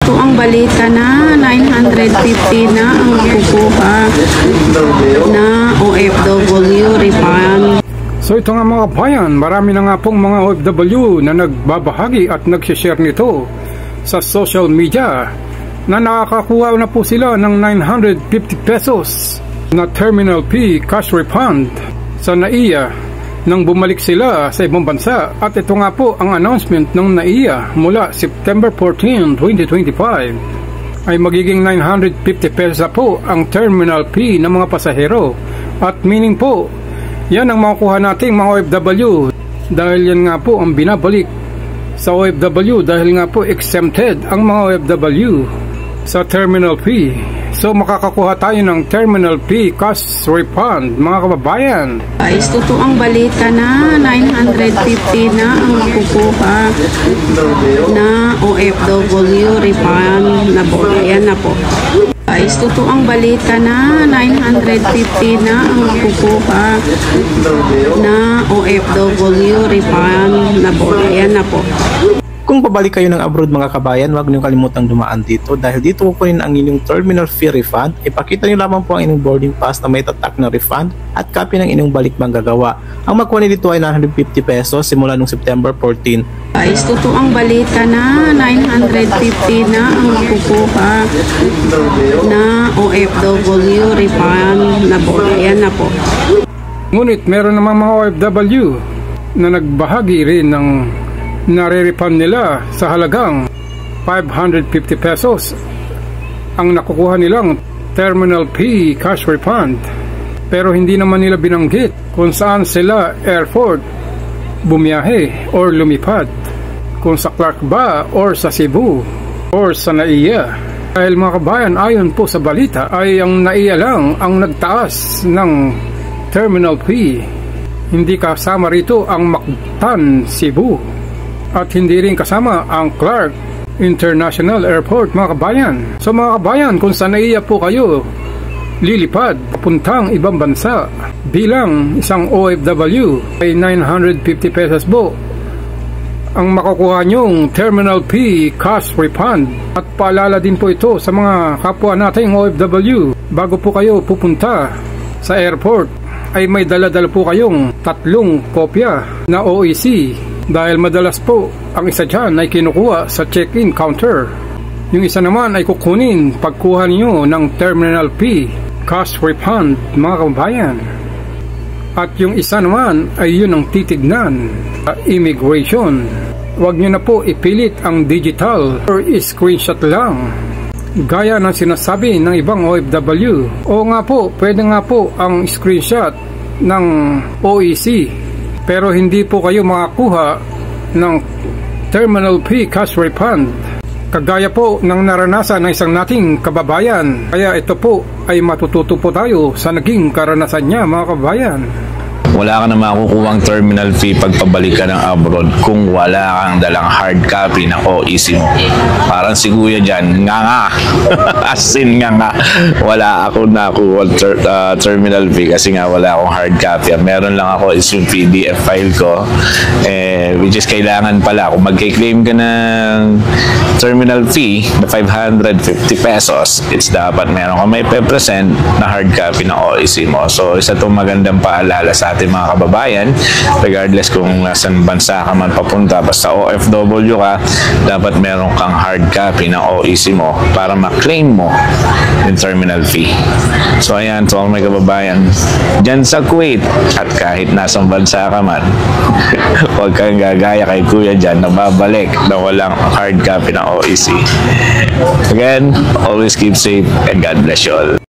totoo ang balita na 950 na ang makukuha na OFW refund. So ito nga mga bayan, marami na nga pong mga OFW na nagbabahagi at nagsishare nito sa social media na nakakakuha na po sila ng 950 pesos na Terminal P cash refund sa NAIA nang bumalik sila sa ibang bansa. At ito nga po ang announcement ng NAIA mula September 14, 2025 ay magiging 950 pesos po ang Terminal P ng mga pasahero. At meaning po, yan ang makukuha nating mga OFW dahil yan nga po ang binabalik sa OFW dahil nga po exempted ang mga OFW sa Terminal P. So makakakuha tayo ng Terminal P cash refund mga kababayan. Guys, totoo ang balita na 950 na ang makukuha na OFW refund na po. Ayan na po. Guys, totoo ang balita na 950 na ang makukuha na OFW refund na po. Ayan na po. Kung pabalik kayo ng abroad mga kabayan, huwag niyo kalimutang dumaan dito dahil dito kukunin ang inyong terminal fee refund. Ipakita niyo lamang po ang inyong boarding pass na may tatak na refund at copy ng inyong balik manggagawa. Ang magkuha dito ay 950 pesos simula noong September 14. Guys, totoo ang balita na 950 na ang makukuha na OFW refund na po. Ayan na po. Ngunit meron namang mga OFW na nagbahagi rin ng nare-refund nila sa halagang 550 pesos ang nakukuha nilang Terminal P cash refund, pero hindi naman nila binanggit kung saan sila airport bumiyahe or lumipad, kung sa Clark ba or sa Cebu or sa NAIA. Dahil mga kabayan, ayon po sa balita ay ang NAIA lang ang nagtaas ng Terminal P, hindi kasama rito ang Mactan, Cebu. At hindi rin kasama ang Clark International Airport mga kabayan. So mga kabayan, kung sa NAIA po kayo lilipad papuntang ibang bansa bilang isang OFW ay 950 pesos po ang makukuha nyong Terminal P cash refund. At paalala din po ito sa mga kapwa nating OFW, bago po kayo pupunta sa airport ay may dala-dala po kayong 3 kopya na OEC. Dahil madalas po, ang isa dyan ay kinukuha sa check-in counter. Yung isa naman ay kukunin pagkuha niyo ng Terminal P cash refund mga kababayan. At yung isa naman ay yun ang titignan sa immigration. Huwag nyo na po ipilit ang digital or screenshot lang gaya ng sinasabi ng ibang OFW. O nga po, pwede nga po ang screenshot ng OEC, pero hindi po kayo makakuha ng Terminal P cash refund kagaya po ng naranasan ng isang nating kababayan. Kaya ito po ay matututo po tayo sa naging karanasan niya mga kababayan. Wala ka na makukuhang terminal fee pag pabalik ka ng abroad kung wala kang dalang hard copy ng OEC mo. Parang si Kuya dyan, nga as in nga wala ako nakuha terminal fee kasi nga wala akong hard copy. Meron lang ako is yung PDF file ko, which is kailangan pala kung magki-claim ka ng terminal fee na 550 pesos, it's dapat meron ka may present na hard copy ng OEC mo. So isa itong magandang paalala sa ating mga kababayan, regardless kung nasan bansa ka man papunta, basta OFW ka, dapat meron kang hard copy ng OEC mo para ma-claim mo yung terminal fee. So ayan, to all my kababayan dyan sa Kuwait at kahit nasang bansa ka man, huwag kang gagaya kay Kuya dyan na babalik na walang hard copy ng OEC. Again, always keep safe and God bless you all.